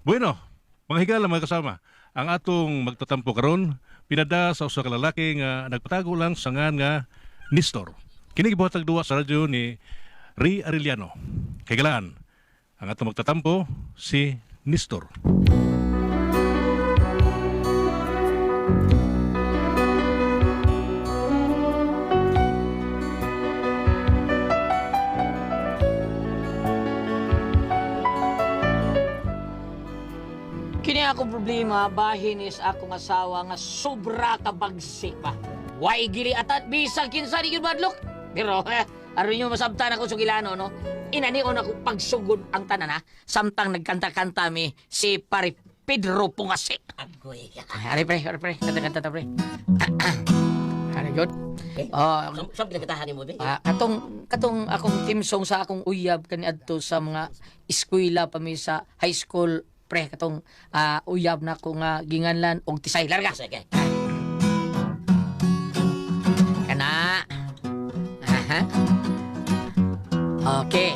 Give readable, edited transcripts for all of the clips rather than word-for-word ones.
Bueno, mga higala mga kasama, ang atong magtatampo karon pinada sa usa ka lalaki nga nagpatago lang sa ngan nga Nestor. Kini gibuhatag duwa sa radyo ni Ray Arellano. Kay galaan, ang atong magtatampo si Nestor. Kini akong problema, bahin is akong asawa nga sobra ka bagsik pa. Way gili atat bisag kinsa di gyud madlok. Pero aron nyo masabtan ako sugilano no. Inanion ako pagsugod ang tanan ha. Samtang nagkanta-kanta mi si Pare Pedro Pungasi. Agoy. Ari pre, kanta-kanta ta pre. Ari good. Oh, Saan pinagkatahan mo, be? katong akong team song sa akong uyab kaniadto sa mga eskwela pa mi sa high school pre katong uyab na ko nga ginganlan og tisay larga. Sige. Kana. Aha. Okay.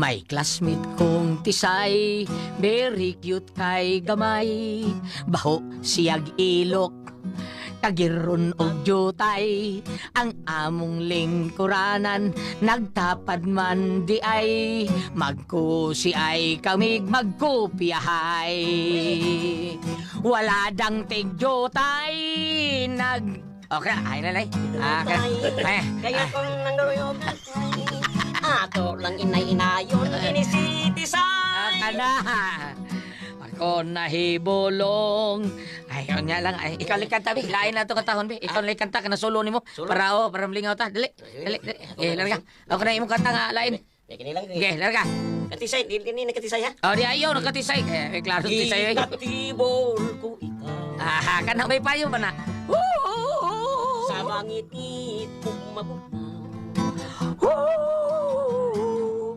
May classmate kong tisay, very cute kay gamay. Baho siyag ilok, kagiron og jutay. Ang among lingkuranan, nagtapad man di ay. Magkusi ay kamig magkopyahay. Wala dang tigjutay, Okay, ay lalay. Kaya kung nanggaroy ato lang inay-inayon, inisiti-say. Kana. Ako nahibulong. Ay, yun nga lang. Ay, ikaw lang kanta, Bi. Lain na ito katahon, Bi. Ikaw lang kanta ka na solo ni mo. Para malingaw ta. Dali. Okay, larga. Ako na imong kanta nga, lain. Kini lang. Okay, larga. Katisay, hindi nakatisay ha? Oh, di ayaw, nakatisay. May klaro tisay. Ikatibol ko ikaw. Kana may payo ba na? Sa mangit-ngit kong mabunaw.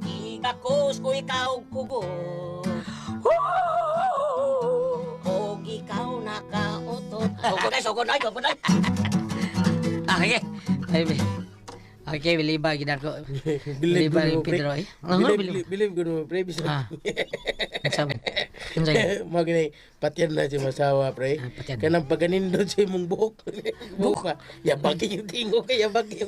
Ikakos ko ikaw kubo. Og ikaw nakautot. Sugod ay. Okay. Okay, biliba gina ko. Biliba yung Pedro eh. Believe ko naman, pre. Sabi. Maginay, patyan na si Masawa, pre. Patyan. Kanang pagkanindot sa imong buhok. Buhok pa. Yabagi yung tingog, yabagi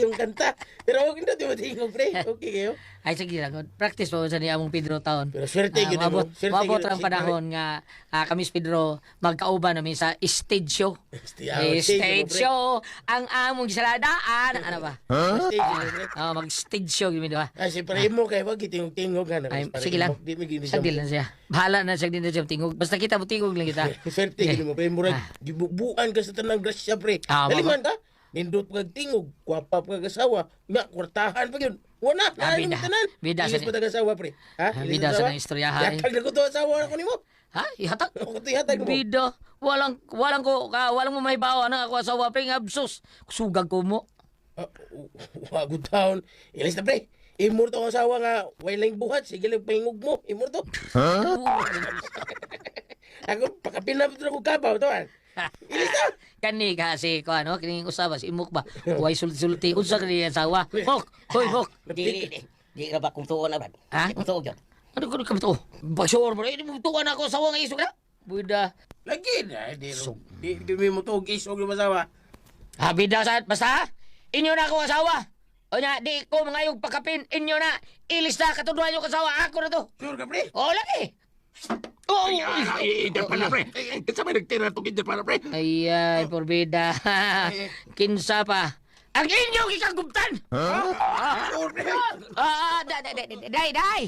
yung kanta. Pero huwag na di mo tingog, pre. Okay kayo? Ay, sige lang. Practice po sa niya among Pedro taon. Pero swerte yun mo. Mabot ang panahon nga kami Pedro magkauban namin sa stage show. Stage show ang among gisaladaan. Ano ba? Mag-stage show gimi ba? Kasi para mo kay wag itingog-tingog nga. Ay, sige lang. Sagdil lang siya. Bahala na sagdil na siya tingog. Basta kita mo tingog lang kita. Swerte yun mo. Pero murag, gibubuan ka sa tanang grasya, pre. Daliman ka. Nindot pag tingog, kwapa pag asawa, nga kwartahan pag yun. Wala, bida. Bida sa ilis pa asawa, pre. Ha? Bida sa istoryahan. Yatag na ko to asawa ako nimo. Ha? Ihatag? Ako to yatag mo. Bida. Walang mo mahibawa na ako asawa pre nga absos. Sugag ko mo. Good town. Ilis na, pre. Imur to ang asawa nga, wailang buhat. Sige lang pahingog mo. Imur to. Ako, pakapinap to na kong kabaw to, ilis na. Kani kasi ko ano, kining usaba si imok ba. Way sulti unsa kani asawa. Hok, hoy hok. Di ka ba kung tuon na ba? Ha? Kung tuon yun. Ano ko to? Basyor mo, mo tuwa na ako asawa nga isog na. Buda. Lagi na. Di mo to isog yung asawa. Bida sa basta. Inyo na ako asawa. O nya, di ko mangayog pakapin. Inyo na. Ilis na katuduan yung asawa. Ako na to. Sure ka, pre? O, lagi. Hindi pa na, pre. Kinsa may nagtira itong hindi pa na, pre. Ay, porbida. Kinsa pa. Ang inyong ikagubtan! Sure, pre? Day!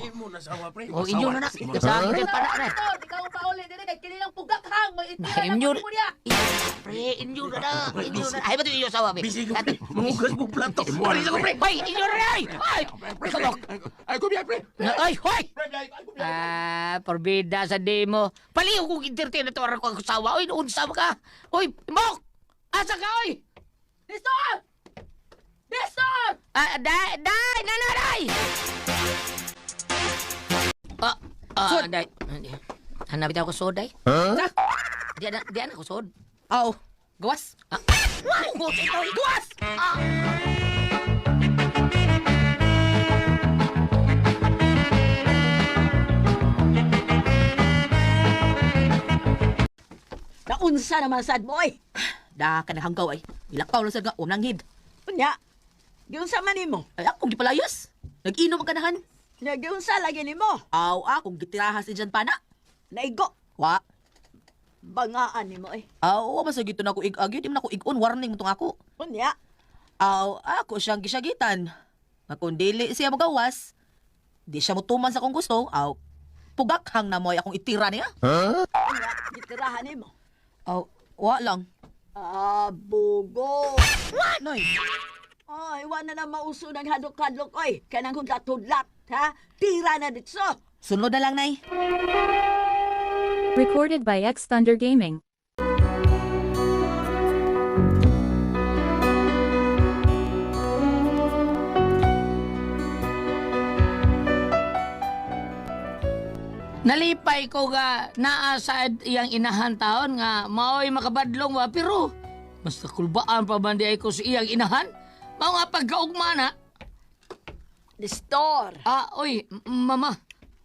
Imo na asawa, pre. O, inyo na na. Sa akin pa na. Ikaw pa uli dire kay kini lang pugakhang mo Inyo na. mo niya. Pre, inyo na na. Ay, ba't inyo sawa, be? Bisig ko, mangugas mo plato. Alis ako, pre. Hoy, inyo na na. Ay! Sabok. Ay, kumiya, pre. Ay, hoy! Porbida sa demo. Paliw kong entertain na ito ko ang sawa. Oy, unsa ka? Oy, Mok! Asa ka, oy? Nestor! Nestor! Day! Nanay! Day. Hanapin ako sod, day. Diyan ako sod. Oh, gawas. Gawas! Kaunsa naman sad mo ay. Da ka na hanggaw ay. Ilakaw lang sa ga unanghid. Unya. Giunsa man nimo? Ay ako gipalayas. Nag-inom ang kanahan. Nagiunsa lagi nimo? Aw akong gitirahas si Jan Pana. Naigo. Wa. Bangaan nimo ay. Aw basta gito na ko ig-agi, di man ako ig-on warning mo tong ako. Unya. Aw ako siyang gisyagitan. Nga kung dili siya magawas, di siya mutuman sa kong gusto, aw pugakhang na mo ay akong itira niya. Unya. Gitirahan nimo. Aw wa lang. Bugo. Noy. Ay, wala na mauso ng hadlok-hadlok, oy. Kanang hudlat-hudlat, ha? Tira na ditso. Sunod na lang, nay. Recorded by X Thunder Gaming. Nalipay ko nga naasad iyang inahan taon nga maoy makabadlong wa pero mas nakulbaan pa bandi ay ko sa iyang inahan. Mao nga pagkaugma na. Nestor, Oy, mama.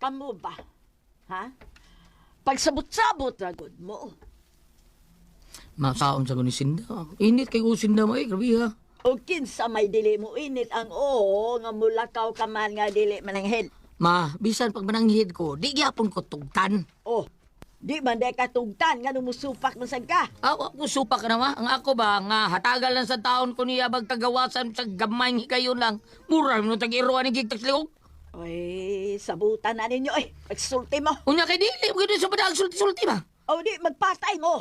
kamo ba? Ha? Pagsabot-sabot na good mo. Masaon sa ni Sinda. Init kay Sinda mo grabe ha. O kinsa may dili mo init ang oo nga mulakaw ka man nga dili mananghid. Ma, bisan pag mananghid ko, di gyapon ko tugtan. Oh, di man day katugtan nga numusupak man sad ka. Ako supa ka naman. Ang ako ba, nga hatagal lang sa taon ko niya magkagawasan sa gamay hikayon lang. Mura mo tag-iruan ni Gigtaksliog. Oy, sabutan na ninyo eh. Pagsulti mo. Unya kay dili, mo sa padang sulti-sulti ba? O di, magpatay mo.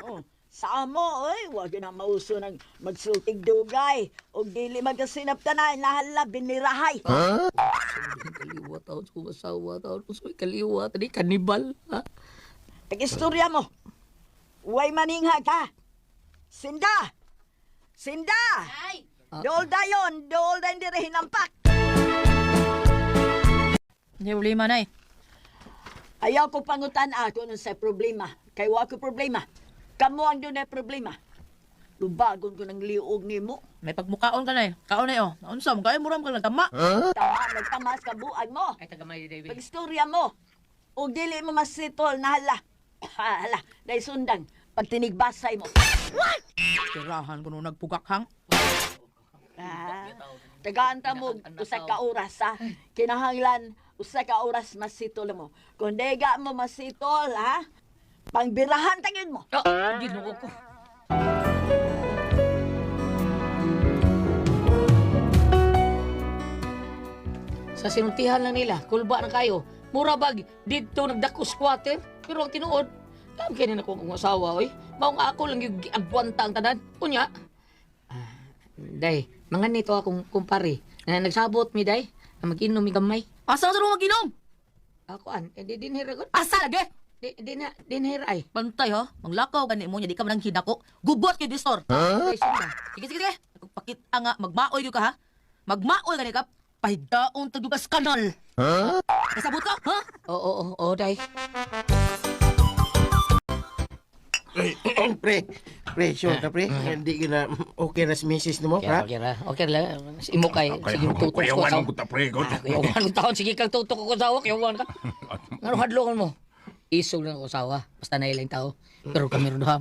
Oh, sa mo, oy, wag na mauso ng magsultig dugay. O dili magasinap tanan, lahala binirahay. Kaliwa taon sa masawa taon ko sa kaliwa. Tadi kanibal. Ha? Tag-istorya mo. Uway maningha ka. Sinda! Sinda! Ay! Dool dayon, dool dayon dire hinampak. Hindi problema, nay. Ayaw ko pangutan ako nun sa problema. Kay wa ko problema. Kamu ang doon na problema. Lubagon ko ng liog ni mo. May pagmukaon ka, nay. Kaon na yun. Naunsam, kaya muram ka lang tama. Tama, nagtamas ka buag mo. Ay, tagamay, David. Pag-istorya mo. O dili mo masitol na hala. Hala, dahil sundang. Pag tinigbasay mo. Tirahan ko nung nagpugakhang. Tagaanta mo usa ka oras ha. Kinahanglan usa ka oras masitol mo. Kung dega mo masitol ha, pangbirahan tagin mo. Ginoo ko. Sa sinuntihan lang nila, kulba na kayo. Mura bag, dito nagdako squatter. Pero ang tinuod, alam kayo na kong asawa, oy. Maong ako lang yung agwanta ang tanan. Kunya, day, mga nito akong kumpare. Na nagsabot mi, day, na mag-inom mi gamay. Asa sa mo mag-inom? Ako, di dinhira ko. Asa lagi? Dinhira ay. Bantay ha, manglakaw gani mo, di ka man ang hinako. Gubot kay Distor. Day, sila. Sige, sige, sige. Pakita nga, magmaoy ka ha. Magmaoy gani ka. Pahidaon tagugas kanal. Kasabot ka, ha? Oo, day. Pre, sure ka pre. Hindi ka na okay na si misis mo, ha? Okay lang. Imo kay, sige, tutok ko Kuyawan sa... ang kuta, pre. Kuyawan taon, sige kang tutok ko sa kuyawan ka. Ano hadlongan mo? Isog lang ako sawa, basta nailang tao. Pero kami rin ha,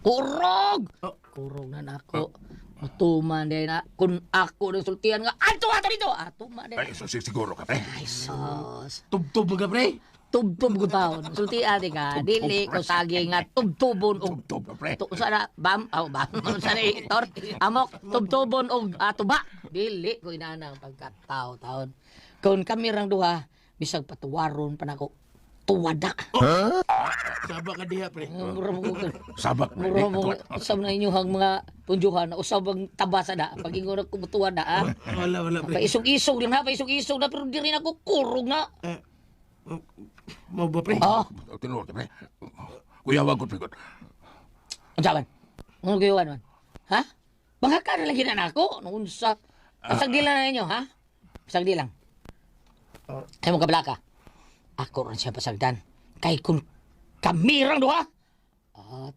kurog! Kurog na nako. Matuman din na, kung ako ng sultihan nga, ato dito! Atuman din. Ay, so siguro ka, pre. Ay, sos. Tubtub mo ka, pre. Tubtub ko taon. Sultihan din ka, dili ko sagi nga tubtubon og Tubtob ka, pre. sana bam sana itor amok tubtubon og tuba dili ko inana ang pagkatao taon kung kami rang duha bisag patuwaron pa nako tuwada Saba ka diha, pre. mura mo Sabak, pre. mura mo usab na inyong mga punjuhan usab ang tabasa da pag ingon ako tuwada Wala, pre. paisog-isog lang ha paisog-isog na pero diri na ko kurog na Mo ba, pre? Tinuod ka, pre. Kuyawan ko, pre. unsaman ano gayuan man ha baka ka na lagi na nako nung unsa pasag dilan na ninyo ha pasag dilang ay mo kablaka ako rin siya pasagdan kay kung kamirang duha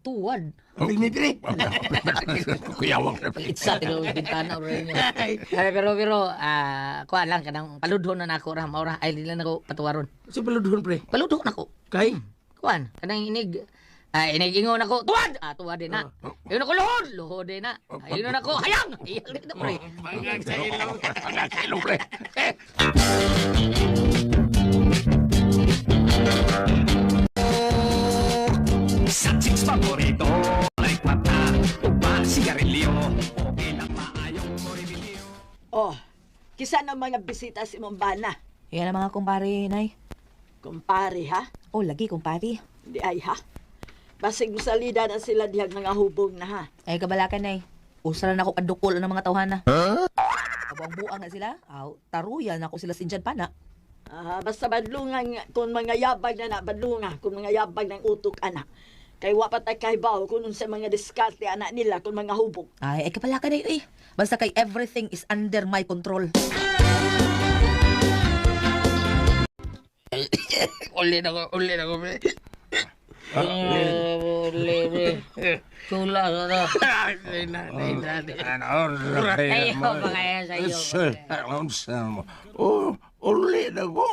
tuwad Tingnan, pre. Kuyawan ka, pre. itsa tino bintana rin niyo pero kuha lang kanang paludhon na nako ra maura ay dili na ko patuwaron Si paludhon, pre. paludhon nako Kay? kuan kanang inig Ay, nagingon ako, tuwad! Tuwad din na. Ayun ako, luhod! Luhod din na. Ayun ako, hayang! Hayang din na, pre. Pangag sa ilong. Pangag sa ilong, pre. Sa chicks paborito, like mata, upa, sigarilyo, okay lang maayong moribilyo. Oh, kisa ng mga bisita si Mombana. Yan ang mga kumpare, Nay. Kumpare, ha? Oh, lagi kumpare. Di ay, ha? Basig salida na sila dihag mga hubog na, ha? Ay, kabalakan, Nay. Usaran ako kadukol ng mga tawhana. Abang buang nga sila. Taruyan ako sila sinjan pa na. Basta badlungan nga, kung mga yabag na badlunga, kung mga yabag ng utok, anak. Kay wapat ay kaibaw, kung sa mga diskarte anak nila, kung mga hubog. Ay, kabalakan, Nay. Basta kay everything is under my control. Ulit ako, pre. Ulit, pre. Sula, sula. Ayaw pa kaya sa iyo. Oh, uli na ko.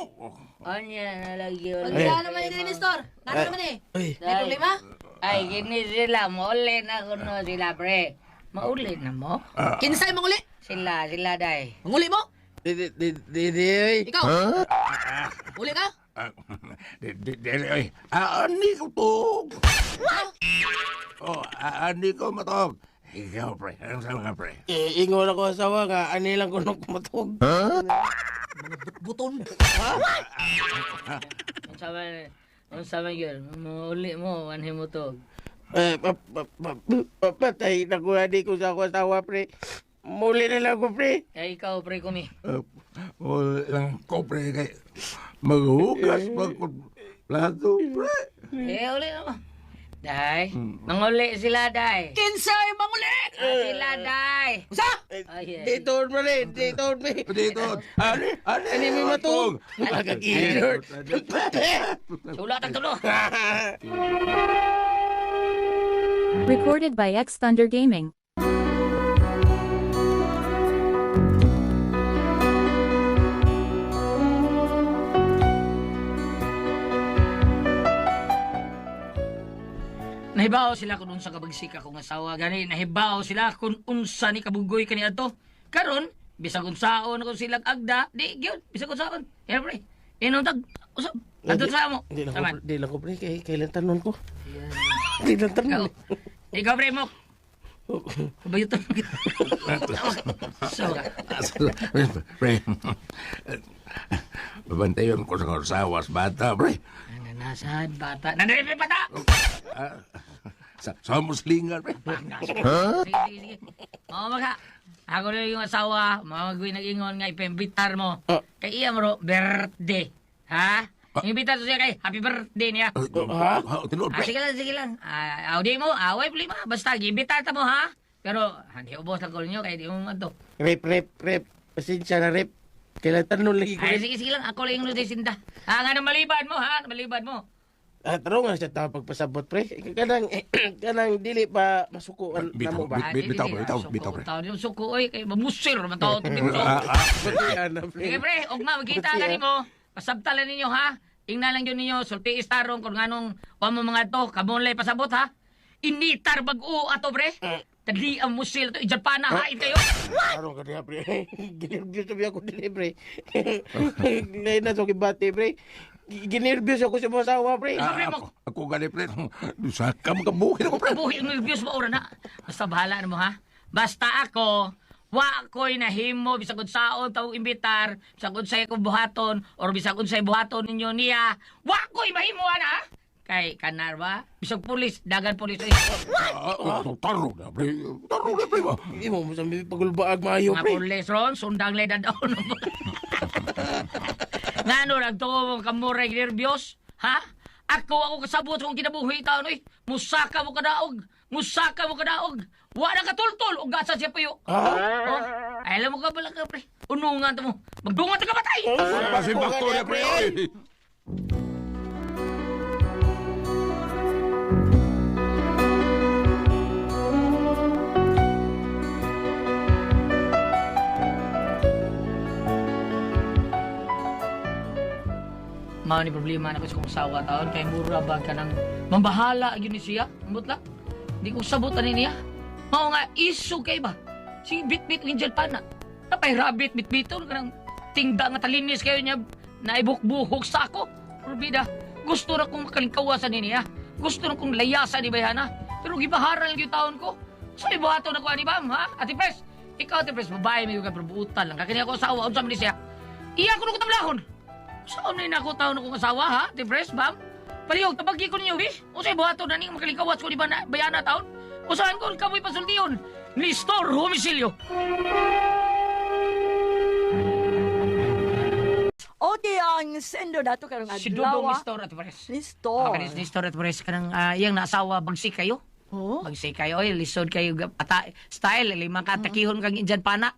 Anya na lagi ulit. Ano naman yung Nestor? Ano naman May problema? Ay, gini sila. Mauli na kuno sila, pre. Mauli na mo? Kinsay mong uli? Sila, day. Manguli mo? Di. Ikaw? Uli ka? Dili, ani ko to. Oh, ani ko matog. Ikaw, pre. Ano sa mga, pre? Ingon ako asawa nga, anilang ko nung kumatog. Buton. Ang sabi yun, mauli mo, anhin mo to. Papatay na ko, di ko sa ako asawa, pre. Muli na lang ko, pre. Ay, ikaw, pre, kumi. Walang ko, pre, kay maghugas plato, pre. Uli na mo. Day, manguli sila, day. Kinsay manguli? Sila, day. Usa? Dito, pre. Dito, pre. Dito, ani may matog. Magkakilor. Sulat ang tulo. Recorded by X Thunder Gaming. Nahibaw sila kung unsa kabagsik akong asawa gani, nahibaw sila kung unsa ni kabugoy kani ato. Karon bisag unsaon ako silang agda, di gyud bisag unsaon. Every inong usab. Adto sa mo. Di Saman. lang ko, pre. Kailan tanon ko? Di lang tanon. Ikaw pre mo. Bayutan mo kita. So ka. Pre, babantayan ko sa kasawas bata, pre. Nasaan bata? Nandiyan pa bata! Sa muslingan, pre. Sige. Oo, maka. Ako na yung asawa, mamagwi nag-ingon nga ipimbitar mo. Kay iya mo ro, birthday. Ha? Imbitar to siya kay happy birthday niya. Tinod, pre. Sige lang. Di mo, away problema. Basta, imbitar ta mo, ha? Pero, hindi ubos lang ko ninyo, kaya di mo mato. Rep. Pasensya na, rep. Kailan tanon lagi ko, Ay, rep. sige lang. Ako lang yung nuday sinta. Nga na malibad mo, ha? Malibad mo. Taro nga siya tawag pagpasabot, pre. Kanang dili pa masukuan na mo ba? Bitaw, pre. Tao yung suko, oy. Kaya mamusir, matao. Pagkiyaan na, pre. Sige, pre. Og ma, magkita ka nimo. Pasabtalan ninyo, ha? Ingna lang yun ninyo. Sulti istarong kung anong mo mga to. Kamunlay pasabot, ha? Initar bag-o ato, pre. Tadi ang musil to. Ijapana, ha? Ikayo. Taro ka niya, pre. Ginirbyos sabi ako dili, pre. Ngayon na so kibati, pre. Ginirbyos ako sa mga asawa, pre. Ako gani, pre. Sa kabuhin ako, pre. Buhi, nervyos ba ora na? Basta bahala na mo, ha? Basta ako, wa ko'y nahimo, bisag saon tawag imbitar, bisag unsay ko buhaton, or bisag unsay buhaton ninyo niya, wa ko'y mahimo, ha? Kay kanar ba? Bisag pulis, dagan pulis. Taro na, pre. Taro na, pre. Hindi mo masabi pagulbaag maayo, Mga pre. pulis ron, sundang lay dadaon. Nga no, nagtungo mong kamuray nervyos, ha? Ako kasabot kong kinabuhi taon, oy. Musaka mo kadaog. Wa na katultol, o gasa siya payo. Oh, ay, alam mo ka pala ka, pre. Unungan to mo. Magdungan ka matay. Pasimbakto na, pre. Oy. Mao ni problema na ko sa kong sawa taon kay mura ba ka ng Mambahala yun ni siya. Ambot lang. Hindi ko sabutan niya. Mao nga, iso kay ba? Si bit-bit ng dyan pa na. Napay rabbit, bit-biton ka ng tingda nga talinis kayo niya na ibuk-buhok sa ako. Rubida, gusto na kong makalingkawasan niya. Gusto na kong layasan ni Bayana. Pero gibaharan yung taon ko. Sa ibuhato na ko, ani Bam, ha? Ate Pres, ikaw, Ate Pres, babae may yung kaprobutan lang. Kakini ako asawa, unsa man ni siya. Iya ko na kutamlahon. Saan na ako taon akong asawa, ha? Ate Pres, Bam? Palihog, tabagi ko ninyo, eh? O sa ibuhato na niyong makalingkawas ko ni Bayana taon? O saan ko kamoy pasultiyon? Ni store, homisilyo. O di ang sendo dato karong adlaw. Si Dudong ni store, Ate Pres. Ni store. Ni store, Ate Pres, kanang iyang naasawa, bagsik kayo. Oh. Magsay kayo, oy, lisod kayo style, lima ka takihon kang indyan pana.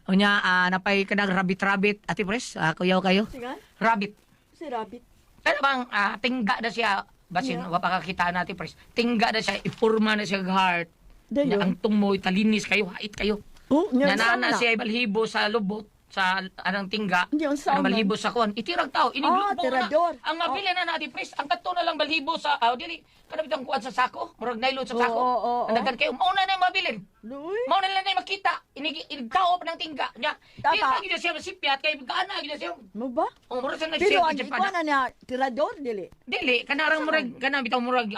O niya, napay ka ng rabbit-rabbit, Ate Pres, kuyaw kayo. Sigan? Rabbit. Si Rabbit. Pero bang, tingga na siya, basin, wapakakita natin, Pres, tingga na siya, ipurma na siya heart. Dayo. Niya, ang tungmoy, talinis kayo, hait kayo. Oh, niya Nanana sana. siya, balhibo sa lubot, sa anang tingga, Yung ang sana. balhibo sa kuwan, itirag tao, iniglubo na. tirador. Ang mabili na natin, Pres, ang kato na lang balhibo sa, dili, kanabit ang kuwan sa sako, murag nylon sa sako. Oo. Ang daghan kayo, mauna na yung mabilin. Luy. Mauna na yung makita, inigtao pa ng tingga. Niya, Tama. kita gina siya masipyat, kaya gaana gina siya. Mo ba? O, murag sa Pero nag-shake ang dyan ikaw pa na. na niya, tirador, dili. Dili, kanarang murag, kanang bitaw murag,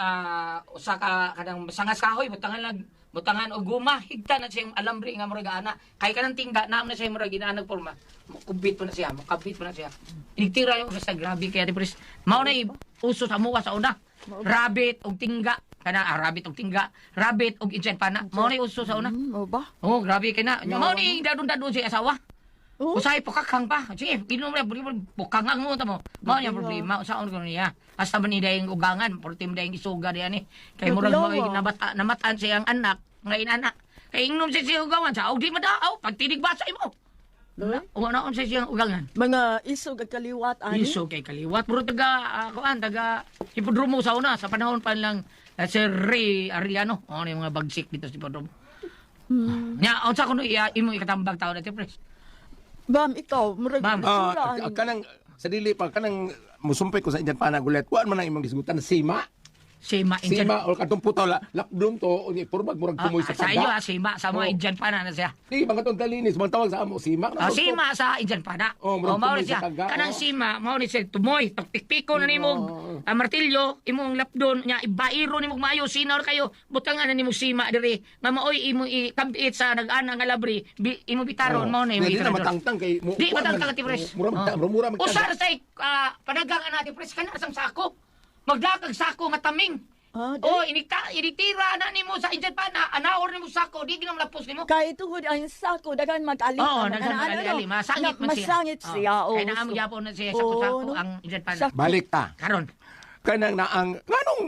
usa ka, kanang sangas kahoy, butangan o guma, higta na siyang alambre nga murag ana. Kay kanang tingga, naam na siya murag inaanag porma. Mukubit mo na siya, mukabit mo na siya. Inigtira yung sa grabe kaya, Pres. Mao na uso sa muwa sa una. Rabbit og tingga. Rabbit og tingga. Rabbit og inchen pana. Mao na uso sa una. Mo ba? Oh, grabe kay na. Mao ni dadon-dadon si asawa. Oh. Usay pokakhang pa. Sige, ginom na pokakhang mo tamo. Mao niya problema usaon ko niya. Hasta man ni dayang ugangan, portim dayang isuga diyan ni. Kay murag mo namataan siyang anak, nga inanak. Kay ingnom siya ugangan sa og di madaaw pagtinig basa imo. Una on siya ugangan. Mga isog at kaliwat, ani? Iso kay kaliwat puro taga hipodromo sa una sa panahon pa lang si Ray Arellano. Ano yung mga bagsik dito sa hipodromo. Nya unsa kuno imo ikatambag taon natin, Pres? Bam, ikaw, murag Bam. isura, ani? Kanang sa dili pa kanang musumpay ko sa inyan panagulet. Kuan man ang imong gisgutan sima. Sima Indian. Sima or katong puto lapdom to unya purbag murag tumoy sa sa iyo, taga. Sima sa mga Indian pa na siya. Di mga tong talinis man tawag sa amo sima. Sima sa Indian pa na. Oh, murag Mao tumoy siya. sa taga, Kanang oh. sima, mao ni siya tumoy. Pagpikpiko na nimo martilyo, imong lapdon nya ibairo nimo maayo sinor kayo. Butangan na nimo sima diri. Nga maoy imo ikabit sa nag-ana nga labri, imo bitaron mao na imo. Di na matangtang kay Di matangtang ti Pres. Mura Usar say panagangan natin Pres kana sang sako. Magdakag sako nga taming. Oh, initira na nimo sa Indian pa na anaor nimo sako, di ginam lapos nimo. Kay tungod ang sako, dagan mag-ali. Oo, nagkakali. Masangit man siya. Masangit siya, oo. Kaya naamag yapon na siya sa kusako ang Indian pa na. Balik ta. Karon. Kanang naang nganong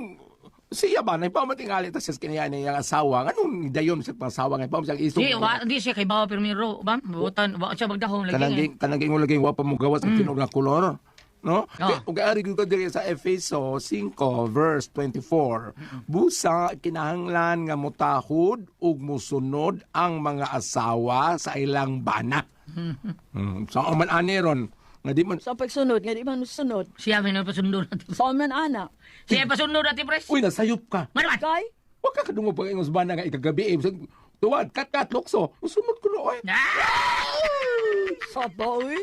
siya ba na pamatingali ta sa kaniya niyang asawa nganong dayon sa pasawa nga pa siyang isog. Di siya kay bawa permiro, bam. Butan, wa siya magdahong lagi. Kanang ingol lagi wa pa mo gawas ang tinog nga kolor. No? Oh. Ug ari ko diri sa Efeso 5 verse 24. Busa kinahanglan nga motahod ug mosunod ang mga asawa sa ilang bana. Sa man ani ron nga di man Sa pagsunod, nga di man sunod. Siya may napasunod. Sa man ana. Siya pasunod natin, Pres. uy nasayop ka. Manuan. Kay? Wa ka kadungog pag ingos bana nga ikagabi tuwad kat lokso. Sunod ko no oy. Sa boy?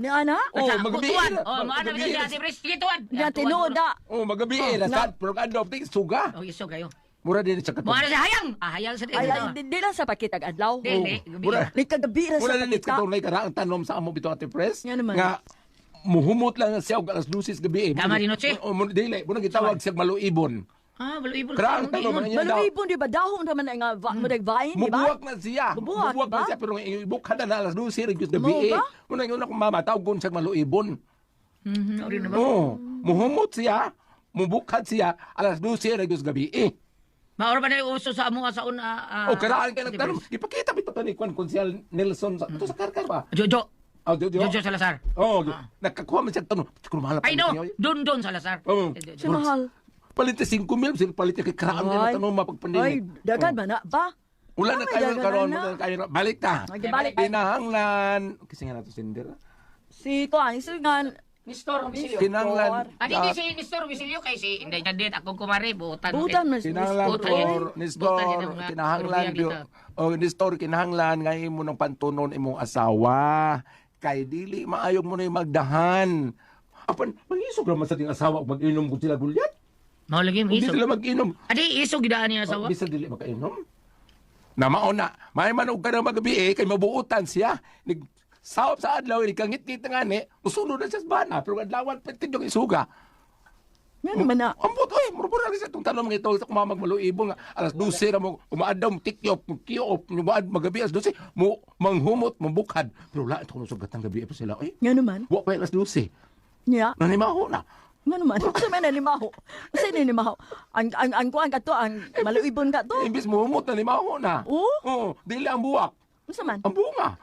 Ni ana? Oh, magabi. Maana ba siya si Pres? Sige, tuwan. Nga tinuda. Oh, magabi ra sad pero kando ting suga. Oh, iso kayo. Mura din sa katong. Maana siya hayang. Hayang sa Ay, dito. di lang sa pakitag adlaw. Dili. Mura. Ni kagabi ra Mura sa din pakita. katong nay karaang tanom sa amo bito ate Pres. Nga naman. Nga muhumot lang siya og alas 12 gabi. Tama rin, Noche. Oh, dili, muna gitawag siya maluibon. Baluibon. Karaang tanom man niya daw. Balibon di ba dahon naman nga mudag vine, di ba? Mubuwak na siya. Mubuwak Mubuwak ba? na siya pero ibukhan na alas 12 rin gabi. Mo ba? Muna yun ako mama tawag ko siya maluibon. Ori na ba? Oh, muhumot siya. Mubukhat siya alas 12 rin gabi. Maura ba na yung uso sa amo sa una? O karaan ka nagtanong. Ipakita bito to ni Kwan Konsyal Nelson sa ito sa karkar ba? Jojo. Oh, Jojo. Jojo Salazar. Oh, nakakuha man siya tanong. Siguro mahal pa Ay, no. Don Salazar. Oh. Si mahal. Palit 5,000, sila palit kay karaan Ay. nila tanong Ay, mapagpandinig. dagan ba na ba? Wala na Ay, kayo dagan karon na. mo kayo. Balik ta. Balik. Pinahanglan. Kasi nga nato Cinder. Si Kuan, si nga Nestor Misilio. Kinanglan Adi di si Nestor Misilio kay si Inday Nadet akong kumari buutan. Butan mas kinahanglan Butan yun. or Nestor Butan yun ang mga kinahanglan problema yo Nestor kinahanglan nga imo ng pantunon imong asawa kay dili maayog mo na yung magdahan. Apan mangisog raman sa ting asawa ug mag-inom gud sila gulyat. Mao lagi mo Hindi iso. sila mag-inom. Adi iso gidaan niya asawa. Bisa dili makainom. Na mauna, may manog ka na magabi kay mabuutan siya. Sawap sa adlaw, ikangit-ngit nga ni, usunod na siya sa bana, pero adlawan, pwede yung isuga. Nga naman na. Ambot, oy, murmura na siya itong tanong mga ito, sa kumamag maluibong, alas 12 na mo, umaadaw, tikyop, kiyop, umaad, magabi, alas 12, mo, manghumot, mabukad. Pero wala, ito kung sugat ng gabi pa sila, oy, Nga naman. wak pa alas 12, Nya. nanimaho na. Nga naman. Sa man nanimaho. Sa nanimaho. Ang kuan ka to, ang maluibon ka to. Imbis mo humot, nanimaho na. Oo. Dili ang buwak, Sa man. ang bunga.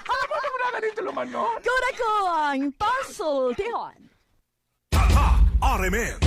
Ano mo na ka dito lumanon? Kuna ko ang puzzle, Tihon. Tata RMN